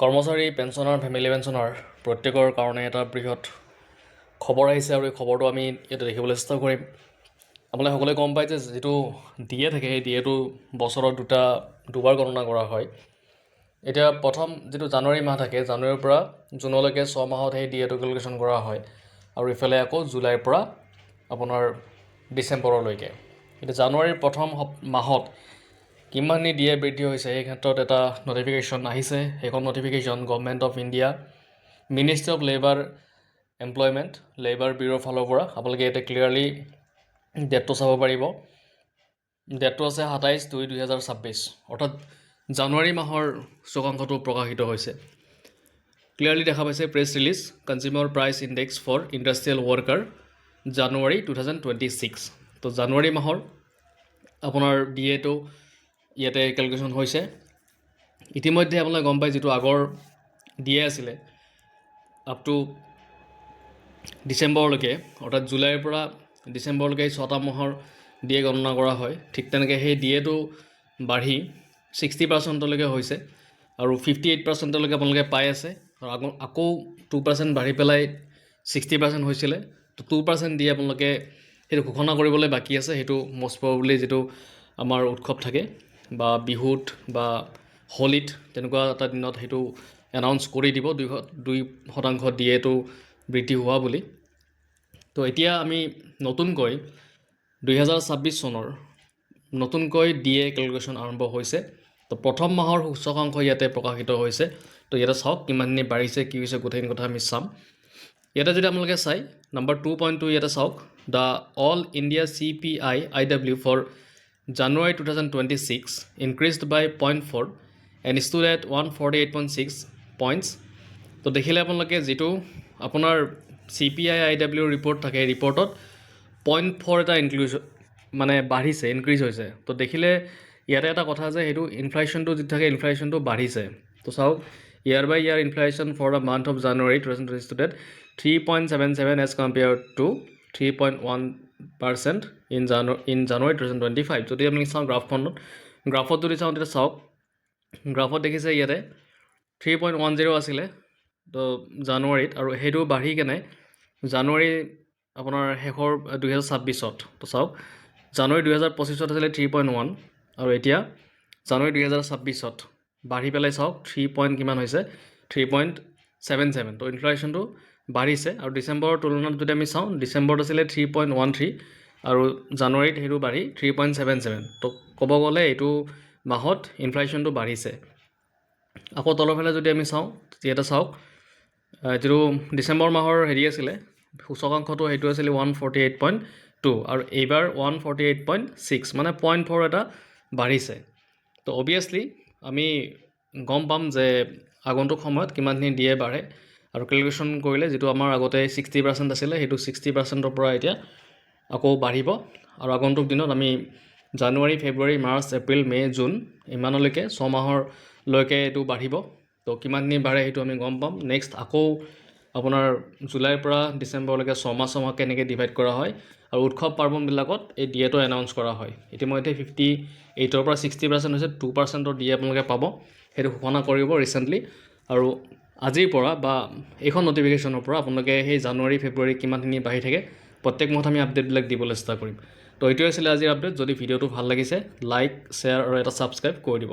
কৰ্মচাৰী pensioner family pensioner প্ৰত্যেকৰ কাৰণে এটা বৃহৎ খবৰ আহিছে আৰু এই খবৰটো আমি ইয়াতে দেখিবলৈ চেষ্টা কৰিম। আপোনালোকে সকলোৱে গম পায় যে যিটো ডিএ থাকে সেই ডিএটো বছৰত দুবাৰ গণনা কৰা হয়। এতিয়া প্ৰথম যিটো জানুৱাৰী মাহ থাকে, জানুৱাৰীৰ পৰা জুনলৈকে 6 মাহত সেই ডিএটো কেলকুলেশ্যন কৰা হয় আৰু ইফালে আকৌ জুলাইৰ পৰা আপোনাৰ ডিচেম্বৰলৈকে। এতিয়া জানুৱাৰীৰ প্ৰথম মাহত কিমানখিনি ডিএ বৃদ্ধি হৈছে সেই ক্ষেত্ৰত এটা নটিফিকেশ্যন আহিছে। সেইখন notification government of India, ministry of labour employment, labour ব্যুৰোৰ ফালৰ পৰা। আপোনালোকে ইয়াতে ক্লিয়াৰলি ডেটটো চাব পাৰিব। ডেটটো আছে 27/2/2026, অৰ্থাৎ জানুৱাৰী মাহৰ চকাংশটো প্ৰকাশিত হৈছে। ক্লিয়াৰলি দেখা পাইছে press release, consumer price index for industrial worker January 2026। তো জানুৱাৰী মাহৰ আপোনাৰ ডিএটো ইয়াতে কেলকুলেশ্যন হৈছে। ইতিমধ্যে আপোনালোকে গম পায় যিটো আগৰ ডিএ আছিলে আপ টু ডিচেম্বৰলৈকে, অৰ্থাৎ জুলাইৰ পৰা ডিচেম্বৰলৈকে 6টা মাহৰ ডিএ গণনা কৰা হয়। ঠিক তেনেকৈ সেই ডিএটো বাঢ়ি 60%লৈকে হৈছে আৰু 58%লৈকে আপোনালোকে পাই আছে। আৰু আকৌ 2% বাঢ়ি পেলাই 60% হৈছিলে। তো 2% দি আপোনালোকে সেইটো ঘোষণা কৰিবলৈ বাকী আছে। সেইটো মষ্ট প্ৰবেবলি যিটো আমাৰ উৎসৱ থাকে বা বিহুত বা হোলীত তেনেকুৱা এটা দিনত সেইটো এনাউন্স কৰি দিব 2% ডিএটো বৃদ্ধি হোৱা বুলি। তো এতিয়া আমি নতুনকৈ 2026 চনৰ নতুনকৈ ডিএ কেলকুলেশ্যন আৰম্ভ হৈছে। তো প্ৰথম মাহৰ সূচকাংশ ইয়াতে প্ৰকাশিত হৈছে। তো ইয়াতে চাওক কিমানখিনি বাঢ়িছে, কি হৈছে, গোটেইখিনি কথা আমি চাম। ইয়াতে যদি আপোনালোকে চাই নম্বৰ 2.2 ইয়াতে চাওক, the all India CPI-IW for January 2026 increased by 0.4 and stood at 148.6 points. তো দেখিলে আপোনালোকে যিটো আপোনাৰ CPI-IW ৰিপৰ্ট থাকে, এই ৰিপৰ্টত 0.4 এটা বাঢ়িছে, ইনক্ৰিজ হৈছে। তো দেখিলে ইয়াতে এটা কথা যে সেইটো ইনফ্লেশ্যনটো যিটো থাকে, ইনফ্লেশ্যনটো বাঢ়িছে। তো চাওক, year by year inflation for the month of January 2026 stood at 3.77 as compared to 3.1% in January 2025. যদি আমি চাওঁ গ্ৰাফত যদি চাওঁ তেতিয়া চাওক, গ্ৰাফত দেখিছে ইয়াতে 3.10 আছিলে তো জানুৱাৰীত, আৰু সেইটো বাঢ়ি কেনে জানুৱাৰী আপোনাৰ শেষৰ 2026ত। তো চাওক, জানুৱাৰী 2025ত আছিলে 3.1 আৰু এতিয়া জানুৱাৰী 2026ত বাঢ়ি পেলাই চাওক 3 কিমান হৈছে, 3.77। তো ইনফ্লেশ্যনটো বাঢ়িছে। আৰু ডিচেম্বৰৰ তুলনাত যদি আমি চাওঁ, ডিচেম্বৰত আছিলে 3.13 আৰু জানুৱাৰীত সেইটো বাঢ়ি 3.77। তো ক'ব গ'লে এইটো মাহত ইনফ্লেশ্যনটো বাঢ়িছে। আকৌ তলৰ ফালে যদি আমি চাওঁ, ইয়াতে চাওক, যিটো ডিচেম্বৰ মাহৰ হেৰি আছিলে সূচকাংশটো, সেইটো আছিলে 148.2 আৰু এইবাৰ 148.6, মানে 0.4 এটা বাঢ়িছে। তো অবভিয়াছলি আমি গম পাম যে আগন্তুক সময়ত কিমানখিনি ডিএ বাঢ়ে, আৰু কেলকুলেশ্যন কৰিলে যিটো আমাৰ আগতে 60% আছিলে সেইটো 60%ৰ পৰা এতিয়া আকৌ বাঢ়িব। আৰু আগন্তুক দিনত আমি জানুৱাৰী, ফেব্ৰুৱাৰী, মাৰ্চ, এপ্ৰিল, মে', জুন ইমানলৈকে 6 মাহলৈকে এইটো বাঢ়িব। তো কিমানখিনি বাঢ়ে সেইটো আমি গম পাম। নেক্সট আকৌ আপোনাৰ জুলাইৰ পৰা ডিচেম্বৰলৈকে 6 মাহ কেনেকৈ ডিভাইড কৰা হয়, আৰু উৎসৱ পাৰ্বণবিলাকত এই ডিএটো এনাউন্স কৰা হয়। ইতিমধ্যে 58ৰ পৰা 60% হৈছে, 2%ৰ ডিএ আপোনালোকে পাব, সেইটো ঘোষণা কৰিব ৰিচেণ্টলি। আৰু আজিৰ পৰা বা এইখন নটিফিকেশ্যনৰ পৰা আপোনালোকে সেই জানুৱাৰী, ফেব্ৰুৱাৰী কিমানখিনি বাঢ়ি থাকে প্ৰত্যেক মাহত আমি আপডেটবিলাক দিবলৈ চেষ্টা কৰিম। তো এইটোৱে আছিলে আজিৰ আপডেট। যদি ভিডিঅ'টো ভাল লাগিছে লাইক, শ্বেয়াৰ আৰু এটা ছাবস্ক্ৰাইব কৰি দিব।